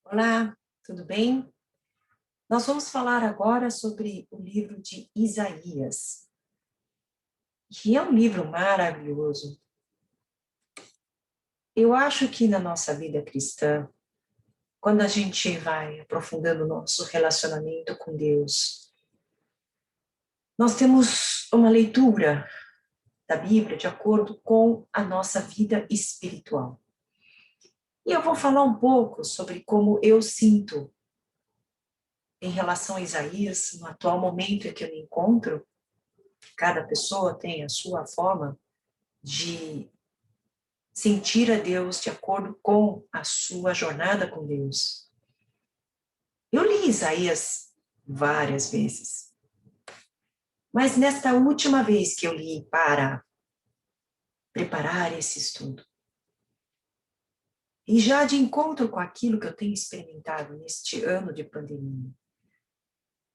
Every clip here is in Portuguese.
Olá, tudo bem? Nós vamos falar agora sobre o livro de Isaías, que é um livro maravilhoso. Eu acho que na nossa vida cristã, quando a gente vai aprofundando o nosso relacionamento com Deus, nós temos uma leitura da Bíblia de acordo com a nossa vida espiritual. E eu vou falar um pouco sobre como eu sinto em relação a Isaías, no atual momento em que eu me encontro. Cada pessoa tem a sua forma de sentir a Deus de acordo com a sua jornada com Deus. Eu li Isaías várias vezes, mas nesta última vez que eu li para preparar esse estudo, e já de encontro com aquilo que eu tenho experimentado neste ano de pandemia,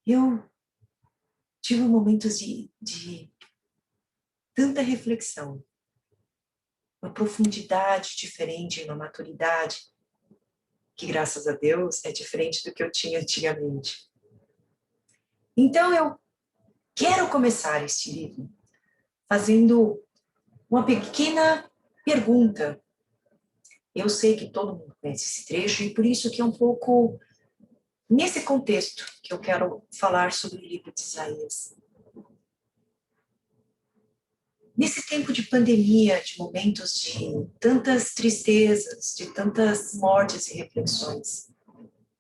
eu tive momentos de tanta reflexão, uma profundidade diferente, uma maturidade, que graças a Deus é diferente do que eu tinha antigamente. Então eu quero começar este livro fazendo uma pequena pergunta. Eu sei que todo mundo conhece esse trecho e por isso que é um pouco nesse contexto que eu quero falar sobre o livro de Isaías. Nesse tempo de pandemia, de momentos de tantas tristezas, de tantas mortes e reflexões,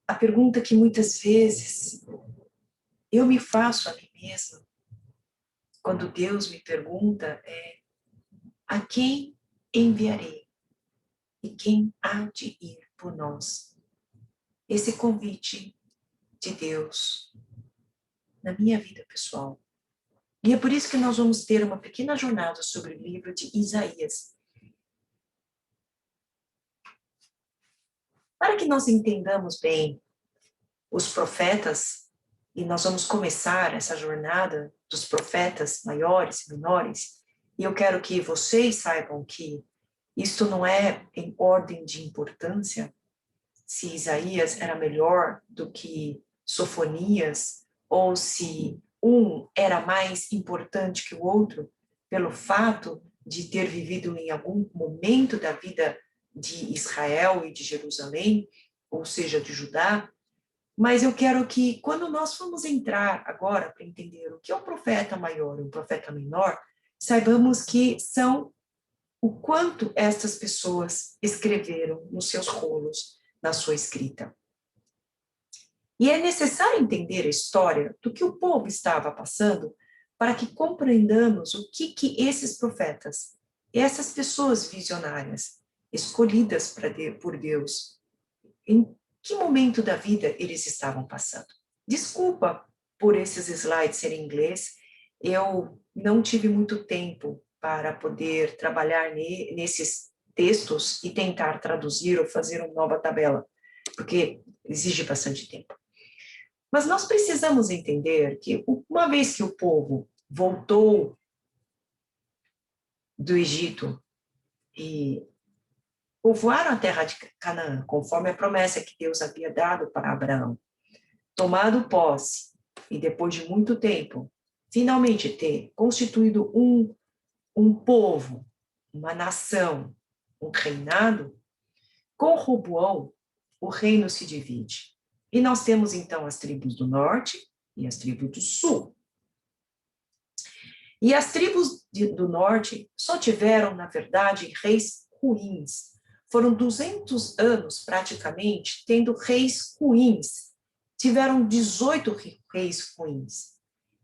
a pergunta que muitas vezes eu me faço a mim mesma, quando Deus me pergunta, é: a quem enviarei? E quem há de ir por nós? Esse convite de Deus na minha vida pessoal. E é por isso que nós vamos ter uma pequena jornada sobre o livro de Isaías. Para que nós entendamos bem os profetas, e nós vamos começar essa jornada dos profetas maiores e menores, e eu quero que vocês saibam que isto não é em ordem de importância, se Isaías era melhor do que Sofonias, ou se um era mais importante que o outro, pelo fato de ter vivido em algum momento da vida de Israel e de Jerusalém, ou seja, de Judá. Mas eu quero que, quando nós formos entrar agora para entender o que é um profeta maior e um profeta menor, saibamos que são o quanto estas pessoas escreveram nos seus rolos, na sua escrita. E é necessário entender a história do que o povo estava passando para que compreendamos o que esses profetas, essas pessoas visionárias, escolhidas por Deus, em que momento da vida eles estavam passando. Desculpa por esses slides serem em inglês, eu não tive muito tempo para poder trabalhar nesses textos e tentar traduzir ou fazer uma nova tabela, porque exige bastante tempo. Mas nós precisamos entender que, uma vez que o povo voltou do Egito e povoaram a terra de Canaã, conforme a promessa que Deus havia dado para Abraão, tomado posse, e depois de muito tempo, finalmente ter constituído um povo, uma nação, um reinado, com Roboão, o reino se divide. E nós temos, então, as tribos do norte e as tribos do sul. E as tribos do norte só tiveram, na verdade, reis ruins. Foram 200 anos, praticamente, tendo reis ruins. Tiveram 18 reis ruins.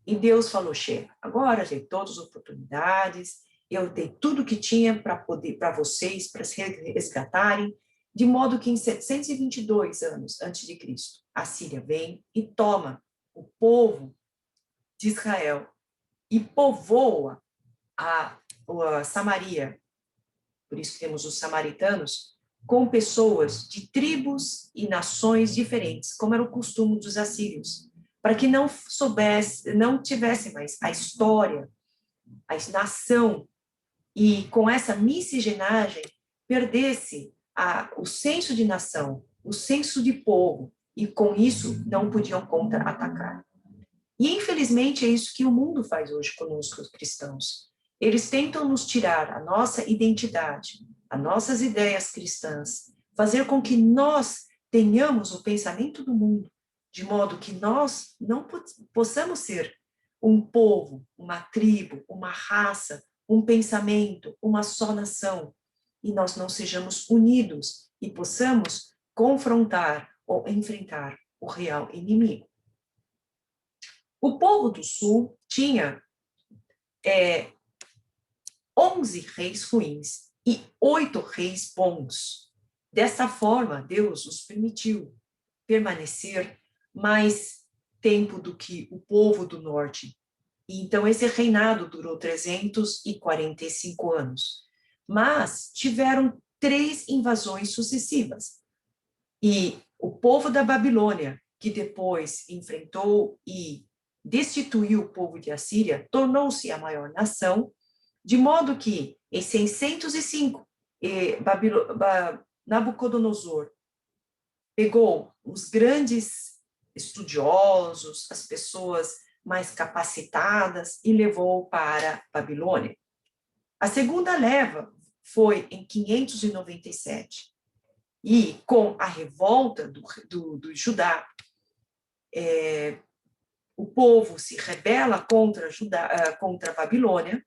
E Deus falou: chega, agora eu dei todas as oportunidades, eu dei tudo que tinha para vocês, para se resgatarem, de modo que em 722 anos antes de Cristo, a Síria vem e toma o povo de Israel e povoa a Samaria, por isso que temos os samaritanos, com pessoas de tribos e nações diferentes, como era o costume dos assírios, para que não tivesse mais a história, a nação, e com essa miscigenagem perdesse o senso de nação o senso de povo, e com isso não podiam contra-atacar. E infelizmente é isso que o mundo faz hoje conosco, os cristãos. Eles tentam nos tirar a nossa identidade, as nossas ideias cristãs, fazer com que nós tenhamos o pensamento do mundo, de modo que nós não possamos ser um povo, uma tribo, uma raça, um pensamento, uma só nação, e nós não sejamos unidos e possamos confrontar ou enfrentar o real inimigo. O povo do sul tinha 11 reis ruins e 8 reis bons. Dessa forma, Deus os permitiu permanecer mais tempo do que o povo do norte. Então, esse reinado durou 345 anos. Mas tiveram 3 invasões sucessivas. E o povo da Babilônia, que depois enfrentou e destituiu o povo de Assíria, tornou-se a maior nação, de modo que, em 605, Nabucodonosor pegou os grandes estudiosos, as pessoas mais capacitadas, e levou para a Babilônia. A segunda leva foi em 597. E com a revolta do Judá, o povo se rebela contra a Babilônia.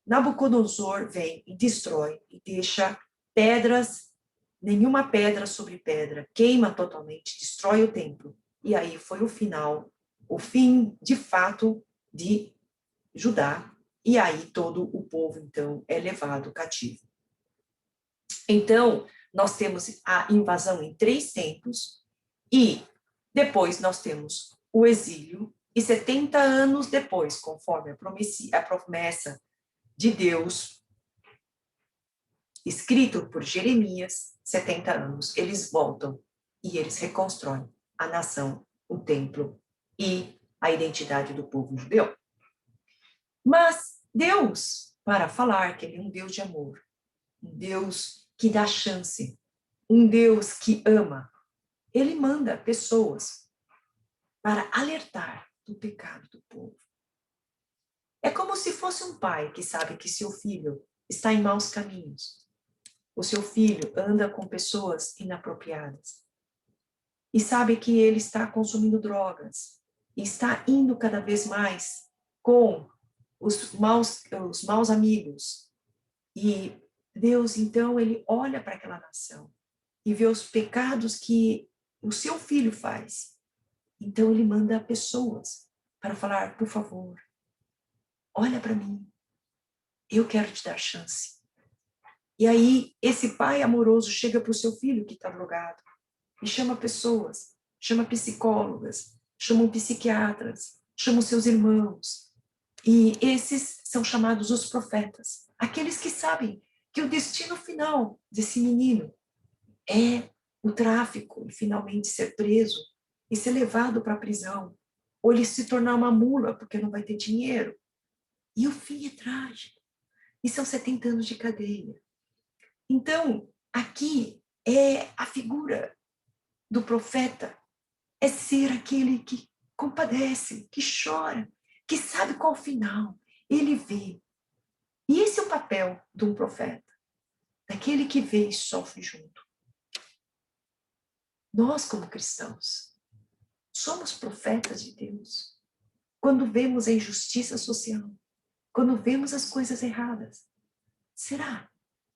Nabucodonosor vem e destrói, e deixa pedras, nenhuma pedra sobre pedra, queima totalmente, destrói o templo. E aí foi o fim de fato de Judá, e aí todo o povo, então, é levado cativo. Então, nós temos a invasão em 3 tempos, e depois nós temos o exílio, e 70 anos depois, conforme a promessa de Deus, escrito por Jeremias, 70 anos, eles voltam e eles reconstroem a nação, o templo e a identidade do povo judeu. Mas Deus, para falar que ele é um Deus de amor, um Deus que dá chance, um Deus que ama, ele manda pessoas para alertar do pecado do povo. É como se fosse um pai que sabe que seu filho está em maus caminhos. O seu filho anda com pessoas inapropriadas. E sabe que ele está consumindo drogas. E está indo cada vez mais com os maus amigos. E Deus, então, ele olha para aquela nação e vê os pecados que o seu filho faz. Então, ele manda pessoas para falar, por favor, olha para mim, eu quero te dar chance. E aí, esse pai amoroso chega para o seu filho que está drogado e chama pessoas, chama psicólogas, chama psiquiatras, chama seus irmãos. E esses são chamados os profetas, aqueles que sabem que o destino final desse menino é o tráfico e finalmente ser preso e ser levado para a prisão, ou ele se tornar uma mula porque não vai ter dinheiro. E o fim é trágico. E são 70 anos de cadeia. Então, aqui é a figura do profeta, é ser aquele que compadece, que chora, que sabe qual o final, ele vê. E esse é o papel de um profeta, daquele que vê e sofre junto. Nós, como cristãos, somos profetas de Deus. Quando vemos a injustiça social, quando vemos as coisas erradas, será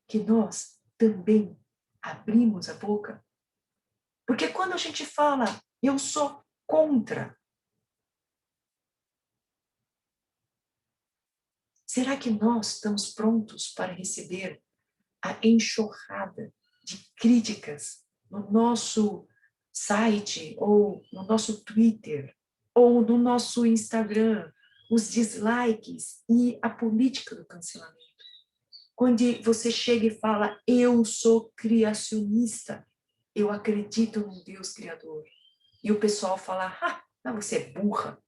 que nós também abrimos a boca? Porque quando a gente fala, eu sou contra, será que nós estamos prontos para receber a enxurrada de críticas no nosso site, ou no nosso Twitter, ou no nosso Instagram, os dislikes e a política do cancelamento? Quando você chega e fala, eu sou criacionista, eu acredito num Deus criador, e o pessoal fala, você é burra,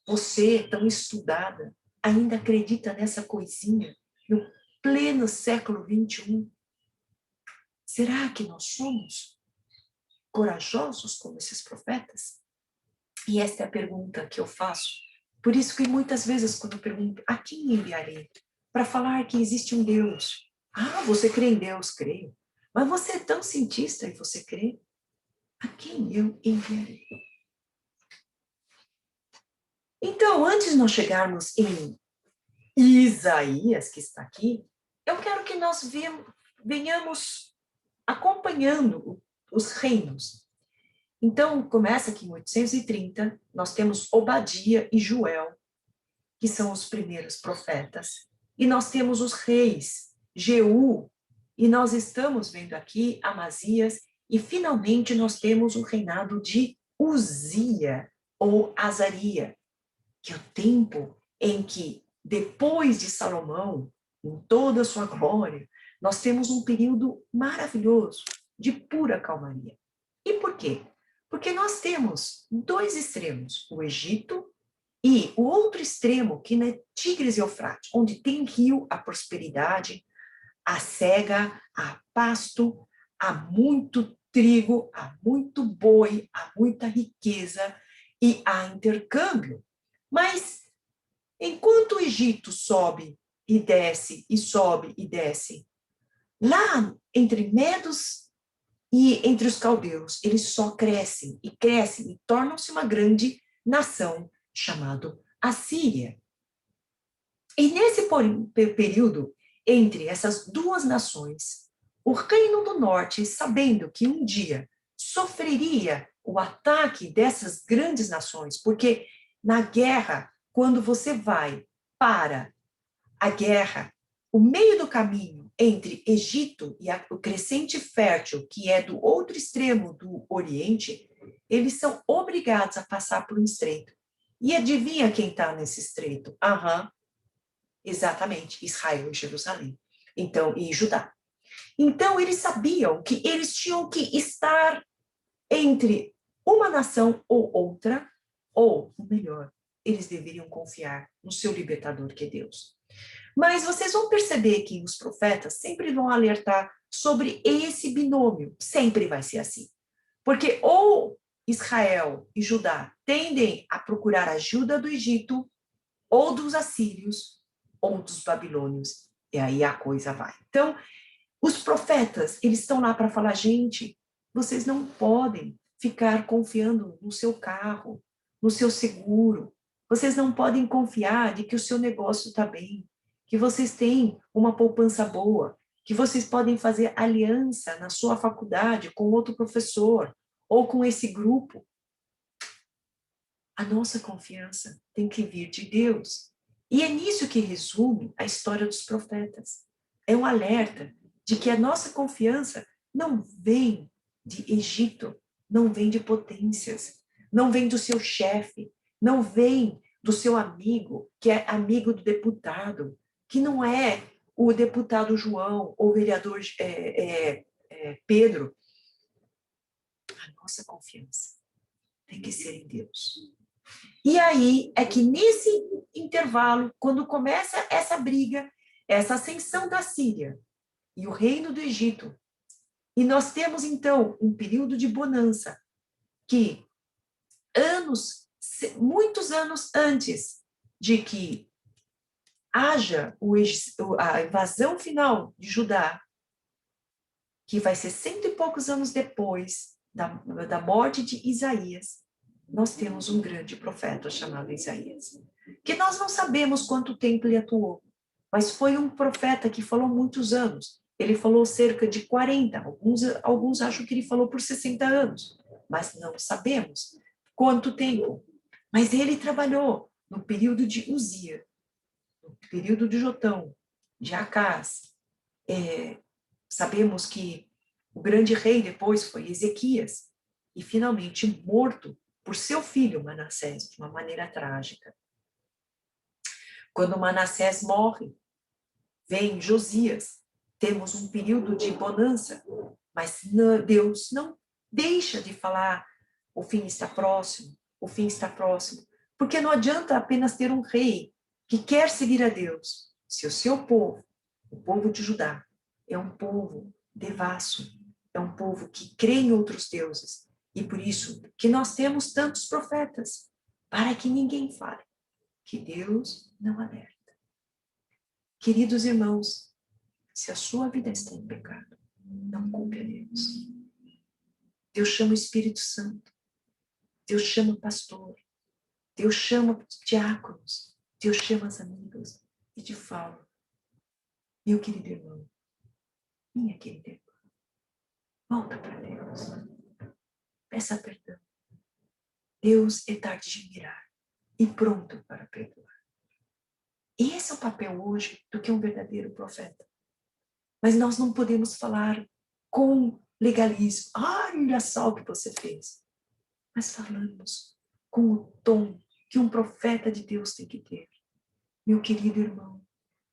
você é tão estudada, ainda acredita nessa coisinha, no pleno século XXI? Será que nós somos corajosos como esses profetas? E esta é a pergunta que eu faço. Por isso que muitas vezes quando eu pergunto, a quem enviarei? Para falar que existe um Deus. Ah, você crê em Deus? Creio. Mas você é tão cientista e você crê? A quem eu enviarei? Então, antes de nós chegarmos em Isaías, que está aqui, eu quero que nós venhamos acompanhando os reinos. Então, começa aqui em 830, nós temos Obadia e Joel, que são os primeiros profetas, e nós temos os reis, Jeú, e nós estamos vendo aqui Amazias, e finalmente nós temos o reinado de Uzia, ou Azaria, que é o tempo em que, depois de Salomão, em toda a sua glória, nós temos um período maravilhoso, de pura calmaria. E por quê? Porque nós temos dois extremos, o Egito e o outro extremo, que é Tigres e Eufrates, onde tem rio, a prosperidade, a cega, a pasto, há muito trigo, há muito boi, há muita riqueza e há intercâmbio. Mas, enquanto o Egito sobe e desce, e sobe e desce, lá entre Medos e entre os caldeus, eles só crescem e tornam-se uma grande nação chamada Assíria. E nesse período, entre essas duas nações, o reino do norte, sabendo que um dia sofreria o ataque dessas grandes nações, porque na guerra, quando você vai para a guerra, o meio do caminho entre Egito e o crescente fértil, que é do outro extremo do Oriente, eles são obrigados a passar por um estreito. E adivinha quem está nesse estreito? Exatamente, Israel e Jerusalém. Então, e Judá. Então, eles sabiam que eles tinham que estar entre uma nação ou outra, ou, melhor, eles deveriam confiar no seu libertador, que é Deus. Mas vocês vão perceber que os profetas sempre vão alertar sobre esse binômio. Sempre vai ser assim. Porque ou Israel e Judá tendem a procurar ajuda do Egito, ou dos assírios, ou dos babilônios. E aí a coisa vai. Então, os profetas, eles estão lá para falar, gente, vocês não podem ficar confiando no seu carro, no seu seguro. Vocês não podem confiar de que o seu negócio está bem, que vocês têm uma poupança boa, que vocês podem fazer aliança na sua faculdade com outro professor ou com esse grupo. A nossa confiança tem que vir de Deus. E é nisso que resume a história dos profetas. É um alerta de que a nossa confiança não vem de Egito, não vem de potências, não vem do seu chefe, não vem do seu amigo, que é amigo do deputado, que não é o deputado João ou o vereador Pedro. A nossa confiança tem que ser em Deus. E aí é que nesse intervalo, quando começa essa briga, essa ascensão da Síria e o reino do Egito, e nós temos então um período de bonança que muitos anos antes de que haja a invasão final de Judá, que vai ser 100 e poucos anos depois da morte de Isaías, nós temos um grande profeta chamado Isaías, que nós não sabemos quanto tempo ele atuou, mas foi um profeta que falou muitos anos. Ele falou cerca de 40, alguns acham que ele falou por 60 anos, mas não sabemos quanto tempo. Mas ele trabalhou no período de Uzia, no período de Jotão, de Acás. Sabemos que o grande rei depois foi Ezequias, e finalmente morto por seu filho Manassés, de uma maneira trágica. Quando Manassés morre, vem Josias, temos um período de bonança, mas Deus não deixa de falar, o fim está próximo, o fim está próximo, porque não adianta apenas ter um rei que quer seguir a Deus, se o seu povo, o povo de Judá, é um povo devasso, é um povo que crê em outros deuses. E por isso que nós temos tantos profetas, para que ninguém fale que Deus não alerta. Queridos irmãos, se a sua vida está em pecado, não culpe a Deus. Deus chama o Espírito Santo. Deus chama o pastor. Deus chama os diáconos. Deus chama as amigas. E te fala, meu querido irmão, minha querida irmã, volta para Deus. Peça perdão. Deus é tarde de mirar e pronto para perdoar. E esse é o papel hoje do que é um verdadeiro profeta. Mas nós não podemos falar com legalismo. Olha só o que você fez. Mas falamos com o tom que um profeta de Deus tem que ter. Meu querido irmão,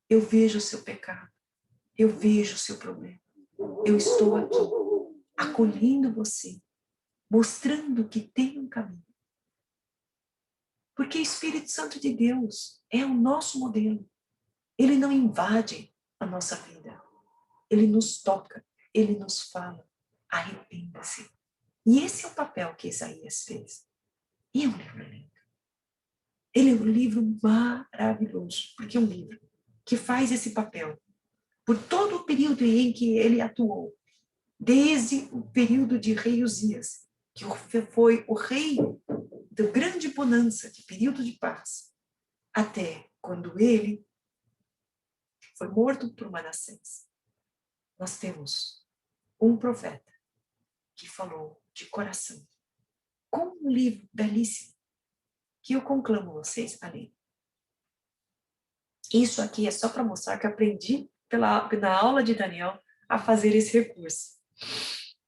eu vejo o seu pecado. Eu vejo o seu problema. Eu estou aqui, acolhendo você, mostrando que tem um caminho. Porque o Espírito Santo de Deus é o nosso modelo. Ele não invade a nossa vida. Ele nos toca, ele nos fala, arrependa-se. E esse é o papel que Isaías fez. E é um livro lindo. Ele é um livro maravilhoso, porque é um livro que faz esse papel por todo o período em que ele atuou, desde o período de rei Uzias, que foi o rei da grande bonança, de período de paz, até quando ele foi morto por Manassés. Nós temos um profeta que falou de coração, com um livro belíssimo, que eu conclamo vocês a ler. Isso aqui é só para mostrar que aprendi na aula de Daniel a fazer esse recurso.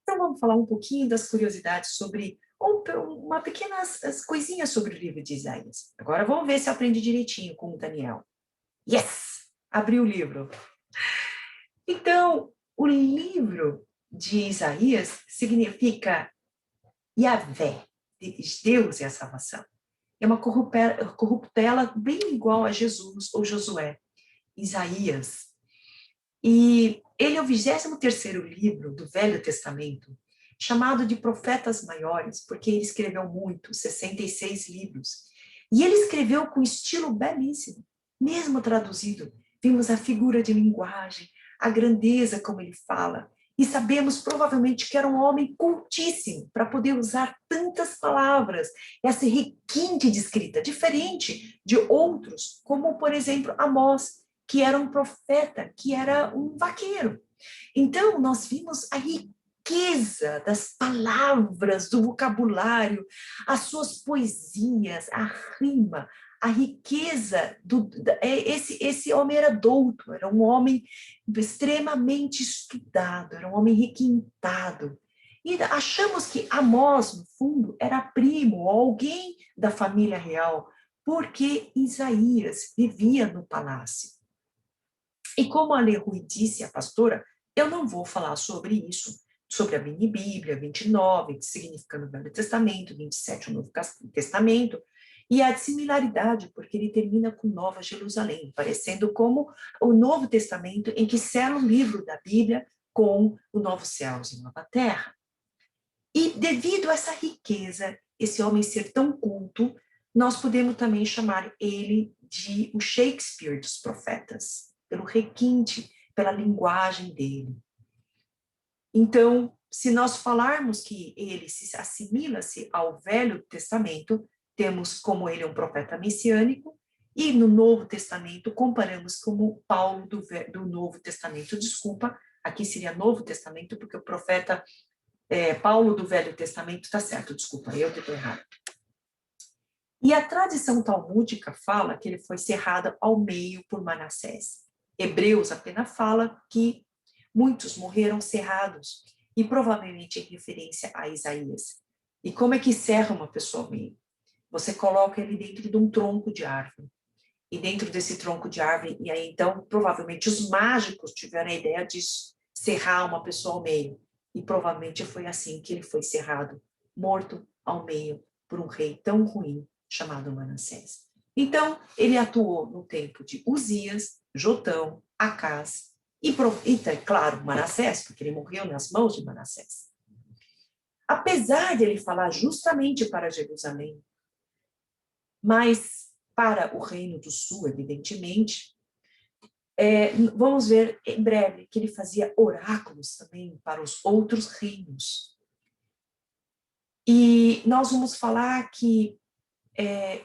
Então vamos falar um pouquinho das curiosidades sobre, uma pequenas coisinhas sobre o livro de Isaías. Agora vamos ver se eu aprendi direitinho com o Daniel. Yes! Abri o livro. Então, o livro de Isaías significa Yahvé, Deus é a salvação. É uma corruptela bem igual a Jesus ou Josué, Isaías. E ele é o 23º livro do Velho Testamento, chamado de Profetas Maiores, porque ele escreveu muito, 66 livros. E ele escreveu com estilo belíssimo, mesmo traduzido. Vimos a figura de linguagem, a grandeza como ele fala, e sabemos provavelmente que era um homem cultíssimo para poder usar tantas palavras, essa requinte de escrita, diferente de outros, como, por exemplo, Amós, que era um profeta, que era um vaqueiro. Então, nós vimos a riqueza das palavras, do vocabulário, as suas poesias, a rima, a riqueza. Esse homem era douto, era um homem extremamente estudado, era um homem requintado. E achamos que Amós, no fundo, era primo ou alguém da família real, porque Isaías vivia no palácio. E como a Leroy disse, a pastora, eu não vou falar sobre isso, sobre a mini Bíblia, 29, que significa no Velho Testamento, 27, o Novo Testamento, e a similaridade, porque ele termina com Nova Jerusalém, parecendo como o Novo Testamento, em que sela o livro da Bíblia com o Novo Céus e Nova Terra. E devido a essa riqueza, esse homem ser tão culto, nós podemos também chamar ele de o Shakespeare dos profetas, pelo requinte, pela linguagem dele. Então, se nós falarmos que ele se assimila-se ao Velho Testamento, temos como ele um profeta messiânico, e no Novo Testamento comparamos como Paulo do Novo Testamento. Desculpa, aqui seria Novo Testamento, porque o profeta Paulo do Velho Testamento está certo, desculpa, eu que estou errado. E a tradição talmúdica fala que ele foi cerrado ao meio por Manassés. Hebreus apenas fala que muitos morreram cerrados, e provavelmente em referência a Isaías. E como é que serra uma pessoa ao meio? Você coloca ele dentro de um tronco de árvore. E dentro desse tronco de árvore, e aí então, provavelmente os mágicos tiveram a ideia de serrar uma pessoa ao meio. E provavelmente foi assim que ele foi cerrado, morto ao meio por um rei tão ruim chamado Manassés. Então, ele atuou no tempo de Uzias, Jotão, Acás claro, Manassés, porque ele morreu nas mãos de Manassés. Apesar de ele falar justamente para Jerusalém, mas para o reino do sul, evidentemente, vamos ver em breve que ele fazia oráculos também para os outros reinos. E nós vamos falar que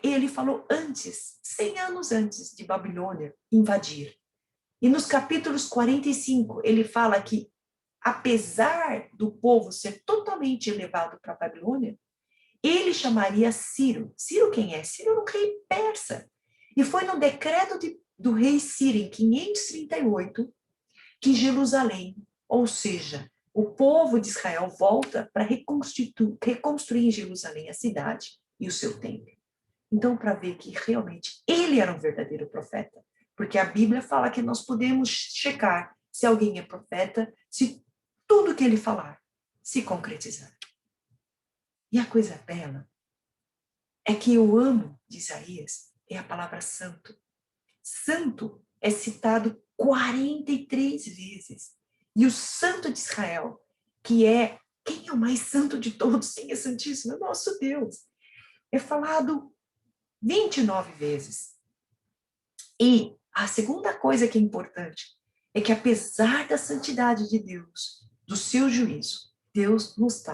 ele falou antes, 100 anos antes de Babilônia invadir. E nos capítulos 45, ele fala que, apesar do povo ser totalmente levado para a Babilônia, ele chamaria Ciro. Ciro quem é? Ciro era um rei persa. E foi no decreto do rei Ciro, em 538, que Jerusalém, ou seja, o povo de Israel volta para reconstruir em Jerusalém a cidade e o seu templo. Então, para ver que realmente ele era um verdadeiro profeta. Porque a Bíblia fala que nós podemos checar se alguém é profeta, se tudo que ele falar se concretizar. E a coisa bela é que eu amo de Isaías é a palavra santo. Santo é citado 43 vezes. E o santo de Israel, que é quem é o mais santo de todos, quem é santíssimo, é o nosso Deus, é falado 29 vezes. E a segunda coisa que é importante é que, apesar da santidade de Deus, do seu juízo, Deus nos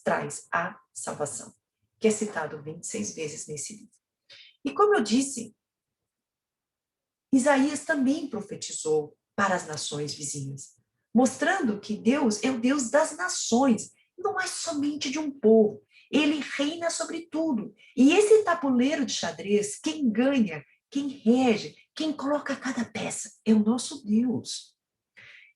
traz a salvação, que é citado 26 vezes nesse livro. E como eu disse, Isaías também profetizou para as nações vizinhas, mostrando que Deus é o Deus das nações, não é somente de um povo. Ele reina sobre tudo. E esse tabuleiro de xadrez, quem ganha, quem rege, quem coloca cada peça é o nosso Deus.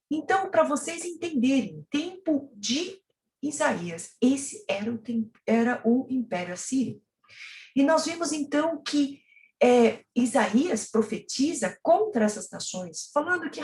Então, para vocês entenderem, tempo de Isaías, esse era o Império Assírio. E nós vimos então que Isaías profetiza contra essas nações, falando que,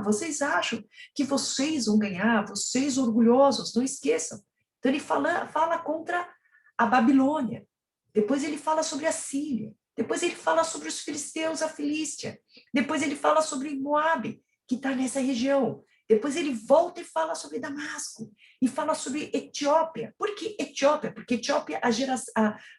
vocês acham que vocês vão ganhar, vocês orgulhosos, não esqueçam. Então ele fala contra a Babilônia, depois ele fala sobre a Síria, depois ele fala sobre os filisteus, a Filístia, depois ele fala sobre Moabe, que está nessa região, depois ele volta e fala sobre Damasco, e fala sobre Etiópia. Por que Etiópia? Porque Etiópia,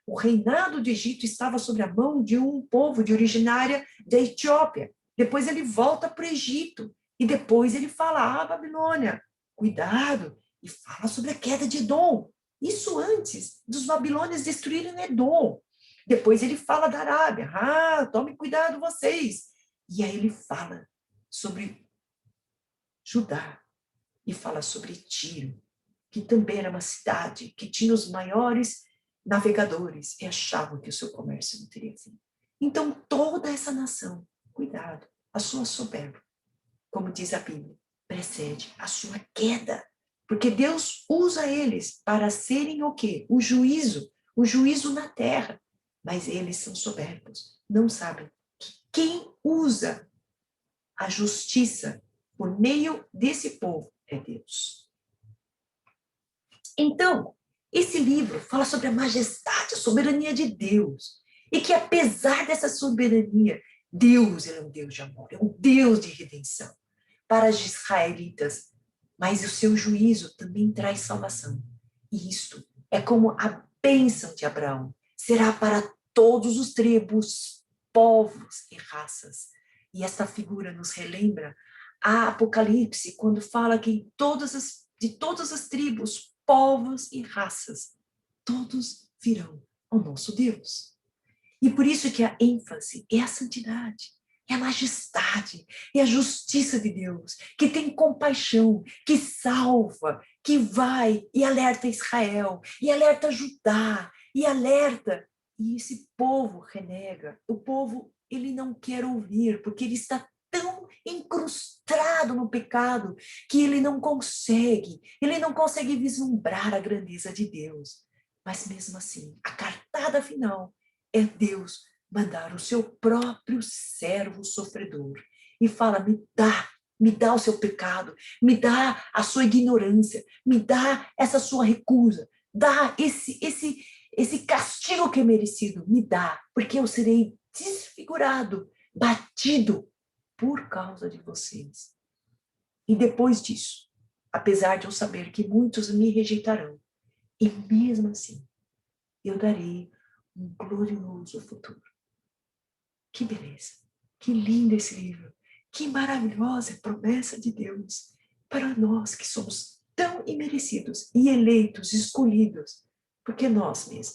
o reinado do Egito estava sobre a mão de um povo de originária da Etiópia. Depois ele volta para o Egito, e depois ele fala, Babilônia, cuidado, e fala sobre a queda de Edom. Isso antes dos babilônios destruírem Edom. Depois ele fala da Arábia, tome cuidado vocês. E aí ele fala sobre Judá, e fala sobre Tiro, que também era uma cidade que tinha os maiores navegadores e achavam que o seu comércio não teria fim. Então, toda essa nação, cuidado, a sua soberba, como diz a Bíblia, precede a sua queda, porque Deus usa eles para serem o quê? O juízo na terra, mas eles são soberbos, não sabem que quem usa a justiça por meio desse povo é Deus. Então, esse livro fala sobre a majestade, a soberania de Deus. E que, apesar dessa soberania, Deus é um Deus de amor, é um Deus de redenção para os israelitas. Mas o seu juízo também traz salvação. E isto é como a bênção de Abraão. Será para todos os tribos, povos e raças. E esta figura nos relembra a Apocalipse, quando fala que de todas as tribos, povos e raças, todos virão ao nosso Deus. E por isso que a ênfase é a santidade, é a majestade, é a justiça de Deus, que tem compaixão, que salva, que vai e alerta Israel, e alerta Judá, e alerta. E esse povo renega, o povo, ele não quer ouvir, porque ele está tão incrustado no pecado que ele não consegue vislumbrar a grandeza de Deus. Mas mesmo assim, a cartada final é Deus mandar o seu próprio servo sofredor e fala, me dá o seu pecado, me dá a sua ignorância, me dá essa sua recusa, dá esse castigo que é merecido, me dá, porque eu serei desfigurado, batido por causa de vocês. E depois disso, apesar de eu saber que muitos me rejeitarão, e mesmo assim, eu darei um glorioso futuro. Que beleza! Que lindo esse livro! Que maravilhosa promessa de Deus para nós que somos tão imerecidos e eleitos, escolhidos, porque nós mesmos,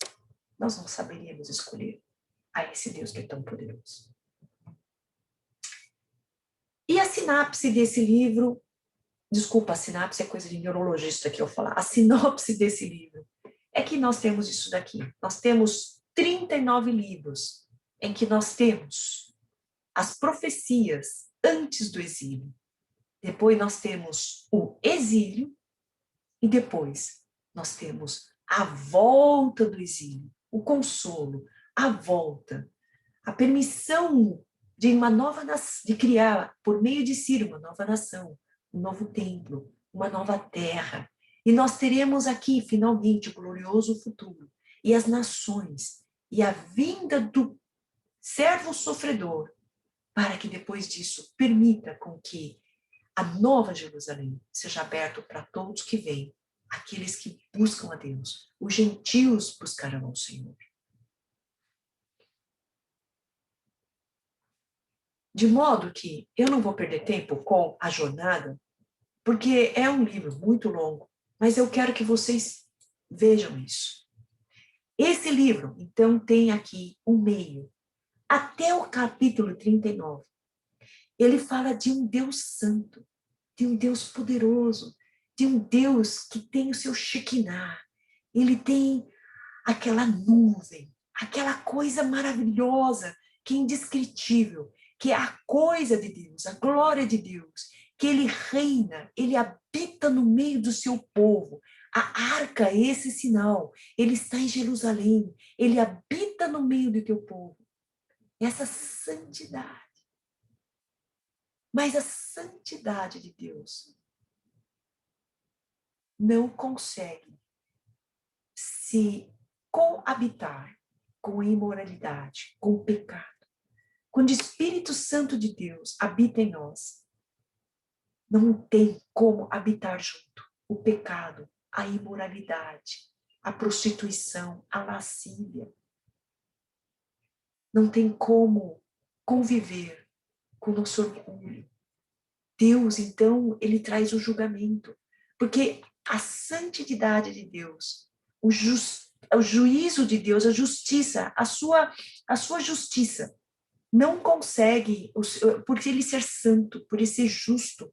nós não saberíamos escolher a esse Deus que é tão poderoso. E a sinapse desse livro, desculpa, a sinapse é coisa de neurologista que eu falar, a sinopse desse livro é que nós temos isso daqui. Nós temos 39 livros em que nós temos as profecias antes do exílio. Depois nós temos o exílio e depois nós temos a volta do exílio, o consolo, a volta, a permissão de uma nova nação, de criar por meio de Ciro uma nova nação, um novo templo, uma nova terra. E nós teremos aqui finalmente o glorioso futuro e as nações e a vinda do servo sofredor, para que depois disso permita com que a nova Jerusalém seja aberta para todos que vêm, aqueles que buscam a Deus. Os gentios buscarão ao Senhor. De modo que eu não vou perder tempo com a jornada, porque é um livro muito longo, mas eu quero que vocês vejam isso. Esse livro, então, tem aqui o meio, até o capítulo 39. Ele fala de um Deus santo, de um Deus poderoso, de um Deus que tem o seu Shekinah. Ele tem aquela nuvem, aquela coisa maravilhosa, que é indescritível, que é a coisa de Deus, a glória de Deus, que ele reina, ele habita no meio do seu povo. A arca é esse sinal, ele está em Jerusalém, ele habita no meio do teu povo. Essa santidade. Mas a santidade de Deus não consegue se coabitar com a imoralidade, com o pecado. Quando o Espírito Santo de Deus habita em nós, não tem como habitar junto o pecado, a imoralidade, a prostituição, a lascívia. Não tem como conviver com o nosso orgulho. Deus, então, ele traz o julgamento, porque a santidade de Deus, o juízo de Deus, a justiça, a sua justiça, não consegue, por ele ser santo, por ele ser justo,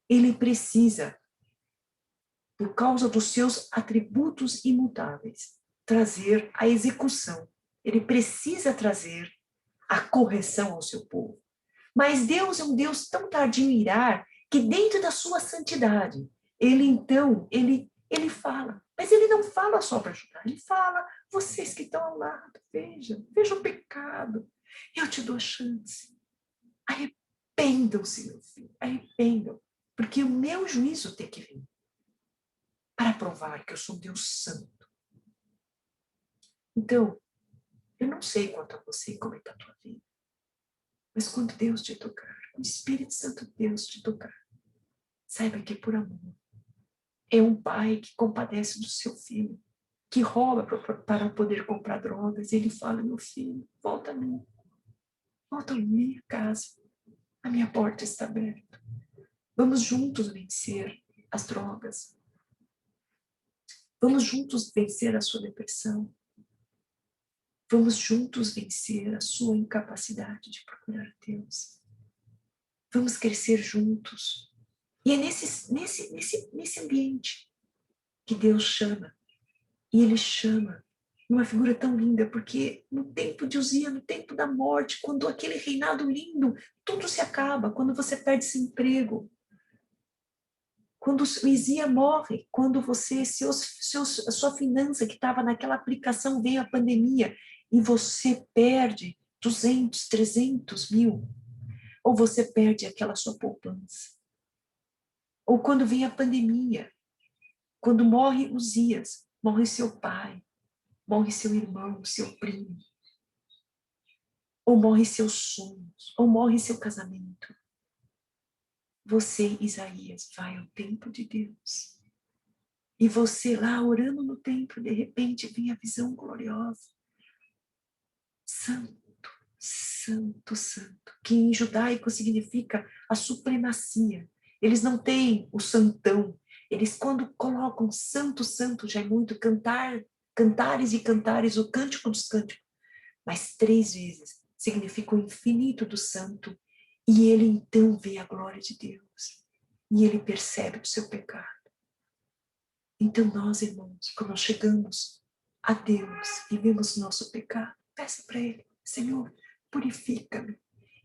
ele precisa, por causa dos seus atributos imutáveis, trazer a execução. Ele precisa trazer a correção ao seu povo. Mas Deus é um Deus tão tardio em irar que dentro da sua santidade, ele então, ele fala. Mas ele não fala só para ajudar, ele fala, vocês que estão ao lado, vejam o pecado. Eu te dou a chance. Arrependam-se, meu filho, arrependam. Porque o meu juízo tem que vir para provar que eu sou Deus santo. Então, eu não sei quanto a você, como é que está a tua vida. Mas quando Deus te tocar, o Espírito Santo de Deus te tocar, saiba que é por amor. É um pai que compadece do seu filho, que rouba para poder comprar drogas. Ele fala, meu filho, volta a mim. Volta a minha casa. A minha porta está aberta. Vamos juntos vencer as drogas. Vamos juntos vencer a sua depressão. Vamos juntos vencer a sua incapacidade de procurar a Deus. Vamos crescer juntos. E é nesse ambiente que Deus chama. E Ele chama uma figura tão linda, porque no tempo de Uzia, no tempo da morte, quando aquele reinado lindo, tudo se acaba, quando você perde seu emprego, quando o Uzia morre, quando você, a sua finança que estava naquela aplicação, vem a pandemia e você perde 200, 300 mil, ou você perde aquela sua poupança. Ou quando vem a pandemia, quando morre Uzias, morre seu pai, morre seu irmão, seu primo, ou morre seus sonhos, ou morre seu casamento. Você, Isaías, vai ao templo de Deus. E você lá orando no templo, de repente vem a visão gloriosa. Santo, santo, santo. Que em judaico significa a supremacia. Eles não têm o santão. Eles, quando colocam santo, santo, já é muito cantares e cantares, o cântico dos cânticos. Mas 3 vezes significa o infinito do santo. E ele então vê a glória de Deus. E ele percebe o seu pecado. Então nós, irmãos, quando nós chegamos a Deus e vemos nosso pecado, peça para Ele, Senhor, purifica-me.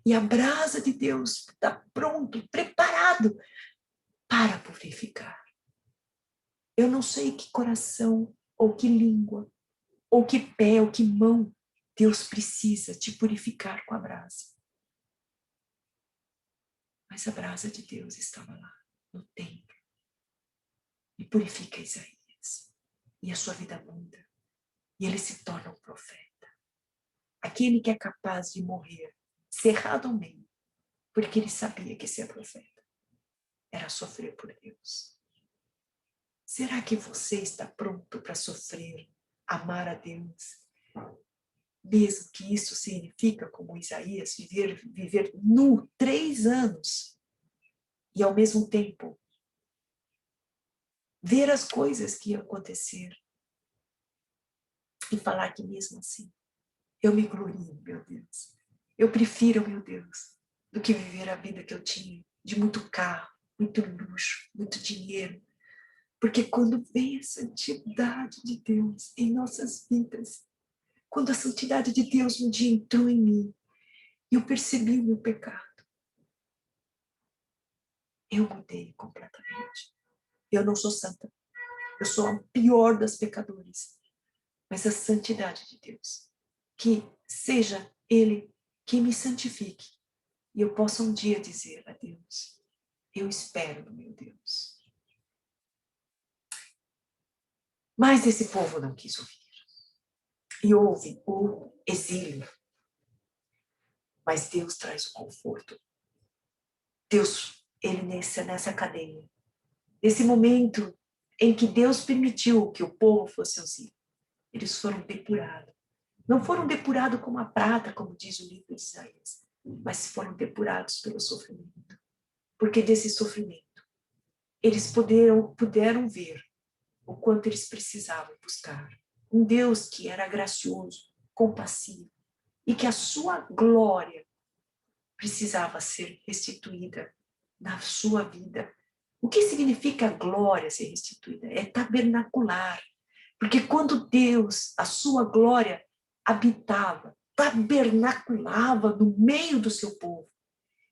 E a brasa de Deus está pronto, preparado para purificar. Eu não sei que coração, ou que língua, ou que pé, ou que mão Deus precisa te purificar com a brasa. Mas a brasa de Deus estava lá, no templo. E purifica Isaías. E a sua vida muda. E ele se torna um profeta. Aquele que é capaz de morrer cerrado ao meio, porque ele sabia que ser profeta era sofrer por Deus. Será que você está pronto para sofrer, amar a Deus? Mesmo que isso significa, como Isaías, viver nu 3 anos e ao mesmo tempo ver as coisas que iam acontecer e falar que mesmo assim eu me glorio, meu Deus. Eu prefiro, meu Deus, do que viver a vida que eu tinha, de muito carro, muito luxo, muito dinheiro. Porque quando vem a santidade de Deus em nossas vidas, quando a santidade de Deus um dia entrou em mim, e eu percebi o meu pecado, eu mudei completamente. Eu não sou santa, eu sou a pior das pecadoras, mas a santidade de Deus, que seja Ele que me santifique, e eu possa um dia dizer a Deus, eu espero no meu Deus. Mas esse povo não quis ouvir. E houve o exílio. Mas Deus traz o conforto. Deus, ele nessa cadeia. Nesse momento em que Deus permitiu que o povo fosse exílio, eles foram depurados. Não foram depurados como a prata, como diz o livro de Isaías, mas foram depurados pelo sofrimento. Porque desse sofrimento, eles puderam ver o quanto eles precisavam buscar um Deus que era gracioso, compassivo, e que a sua glória precisava ser restituída na sua vida. O que significa glória ser restituída? É tabernacular. Porque quando Deus, a sua glória, habitava, tabernaculava no meio do seu povo,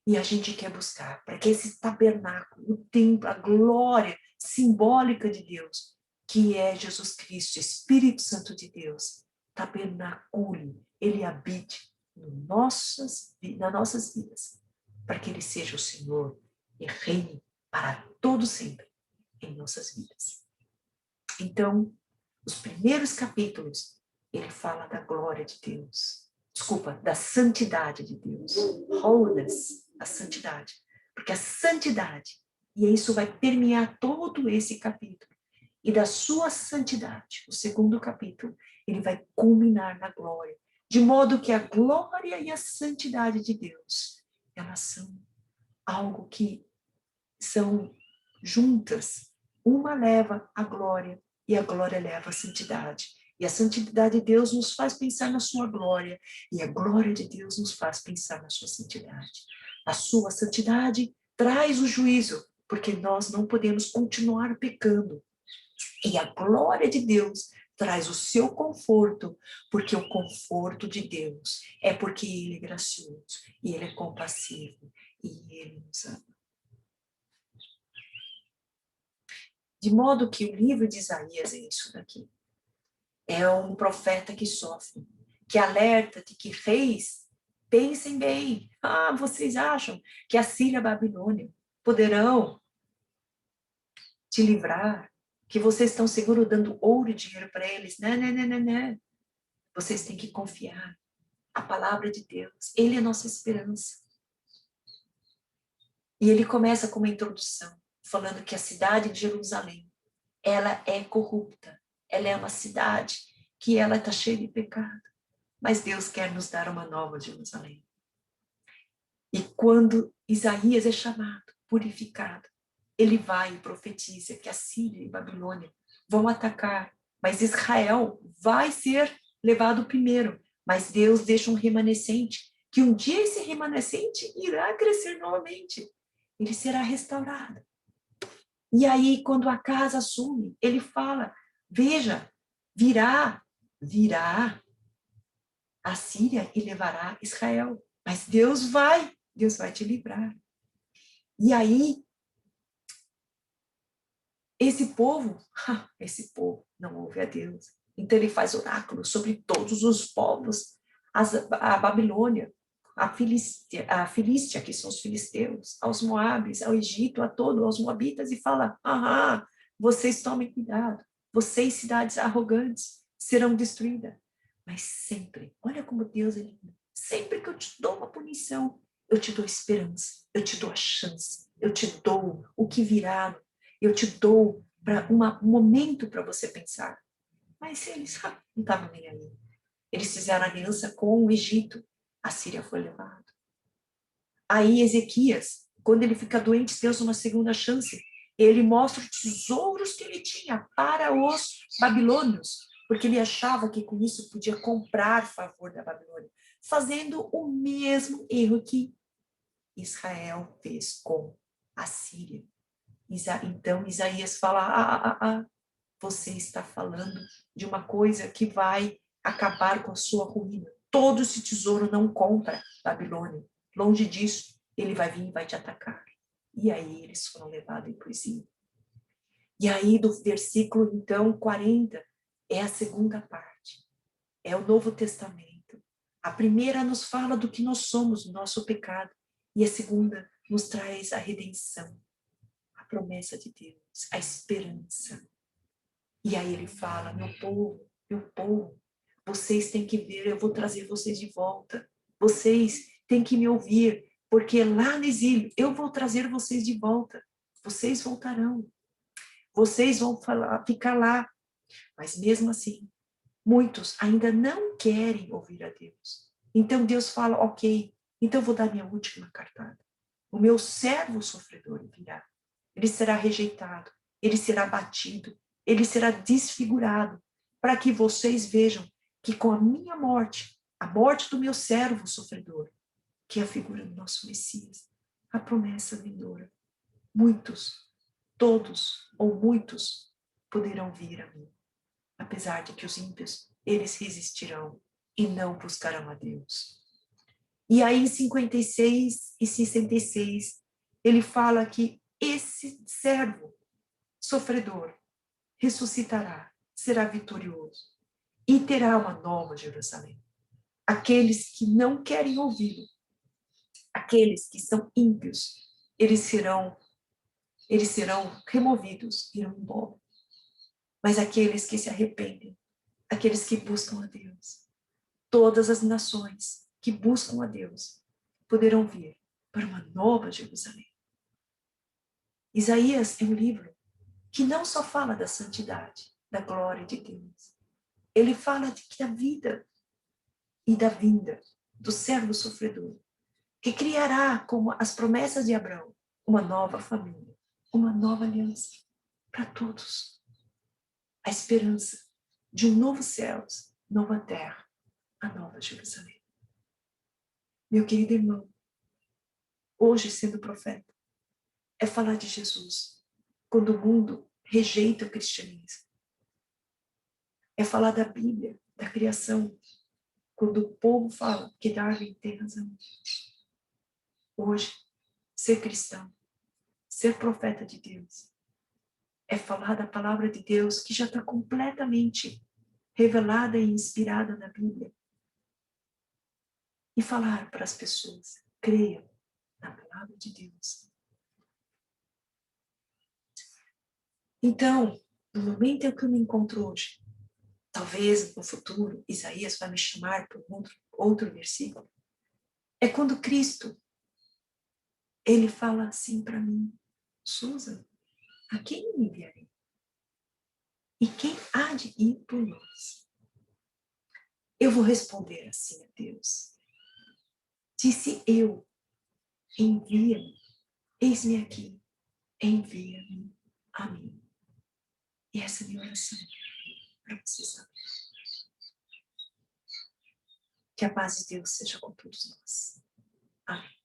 e a gente quer buscar para que esse tabernáculo, o templo, a glória simbólica de Deus, que é Jesus Cristo, Espírito Santo de Deus, tabernacule, ele habite nas nossas vidas, para que ele seja o Senhor e reine para todo sempre em nossas vidas. Então, os primeiros capítulos, ele fala da glória de Deus, da santidade de Deus, holiness, a santidade, porque a santidade, e isso vai permear todo esse capítulo, e da sua santidade, o segundo capítulo, ele vai culminar na glória, de modo que a glória e a santidade de Deus, elas são algo que são juntas, uma leva a glória, e a glória leva a santidade. E a santidade de Deus nos faz pensar na sua glória, e a glória de Deus nos faz pensar na sua santidade. A sua santidade traz o juízo, porque nós não podemos continuar pecando. E a glória de Deus traz o seu conforto, porque o conforto de Deus é porque Ele é gracioso, e Ele é compassivo, e Ele nos ama. De modo que o livro de Isaías é isso daqui. É um profeta que sofre, que alerta de que reis, pensem bem. Vocês acham que a Síria e a Babilônia poderão te livrar? Que vocês estão seguros dando ouro e dinheiro para eles? Não, não, não, não, não. Vocês têm que confiar. A palavra de Deus, Ele é a nossa esperança. E ele começa com uma introdução, falando que a cidade de Jerusalém, ela é corrupta, ela é uma cidade que ela está cheia de pecado, mas Deus quer nos dar uma nova Jerusalém. E quando Isaías é chamado, purificado, ele vai e profetiza que a Síria e a Babilônia vão atacar, mas Israel vai ser levado primeiro, mas Deus deixa um remanescente, que um dia esse remanescente irá crescer novamente, ele será restaurado. E aí, quando a casa assume, ele fala, veja, virá a Síria e levará Israel, mas Deus vai te livrar. E aí, esse povo não ouve a Deus. Então ele faz oráculos sobre todos os povos, a Babilônia, a Filístia, que são os filisteus, aos Moabes, ao Egito, a todos, aos Moabitas, e fala, vocês tomem cuidado, vocês, cidades arrogantes, serão destruídas. Mas sempre, olha como Deus é lindo, sempre que eu te dou uma punição, eu te dou esperança, eu te dou a chance, eu te dou o que virá, eu te dou um momento para você pensar. Mas eles não estavam nem aí. Eles fizeram aliança com o Egito. A Síria foi levada. Aí Ezequias, quando ele fica doente, Deus uma segunda chance. Ele mostra os tesouros que ele tinha para os babilônios, porque ele achava que com isso podia comprar favor da Babilônia, fazendo o mesmo erro que Israel fez com a Síria. Então Isaías fala, você está falando de uma coisa que vai acabar com a sua ruína. Todo esse tesouro não compra Babilônia. Longe disso, ele vai vir e vai te atacar. E aí eles foram levados para o exílio. E aí do versículo, então, 40, é a segunda parte. É o Novo Testamento. A primeira nos fala do que nós somos, nosso pecado. E a segunda nos traz a redenção, a promessa de Deus, a esperança. E aí ele fala, meu povo, vocês têm que ver, eu vou trazer vocês de volta. Vocês têm que me ouvir, porque lá no exílio eu vou trazer vocês de volta. Vocês voltarão. Vocês vão ficar lá. Mas mesmo assim, muitos ainda não querem ouvir a Deus. Então Deus fala, ok, então eu vou dar minha última cartada. O meu servo sofredor virá. Ele será rejeitado, ele será batido, ele será desfigurado, para que vocês vejam que com a minha morte, a morte do meu servo sofredor, que é a figura do nosso Messias, a promessa vindoura, muitos, todos ou muitos poderão vir a mim, apesar de que os ímpios, eles resistirão e não buscarão a Deus. E aí em 56 e 66, ele fala que esse servo sofredor ressuscitará, será vitorioso e terá uma nova Jerusalém. Aqueles que não querem ouvi-lo, aqueles que são ímpios, eles serão removidos, irão embora. Mas aqueles que se arrependem, aqueles que buscam a Deus, todas as nações que buscam a Deus poderão vir para uma nova Jerusalém. Isaías é um livro que não só fala da santidade, da glória de Deus. Ele fala de que a vida e da vinda do servo sofredor, que criará, como as promessas de Abraão, uma nova família, uma nova aliança para todos. A esperança de um novo céu, nova terra, a nova Jerusalém. Meu querido irmão, hoje sendo profeta, é falar de Jesus, quando o mundo rejeita o cristianismo. É falar da Bíblia, da criação, quando o povo fala que Darwin tem razão. Hoje, ser cristão, ser profeta de Deus, é falar da palavra de Deus que já está completamente revelada e inspirada na Bíblia. E falar para as pessoas, creiam na palavra de Deus. Então, no momento em que eu me encontro hoje, talvez no futuro, Isaías vai me chamar para outro versículo, é quando Cristo, Ele fala assim para mim: Susan, a quem me enviarei? E quem há de ir por nós? Eu vou responder assim a Deus: disse eu, envia-me, eis-me aqui, envia-me a mim. E essa é a minha oração para vocês. Que a paz de Deus seja com todos nós. Amém.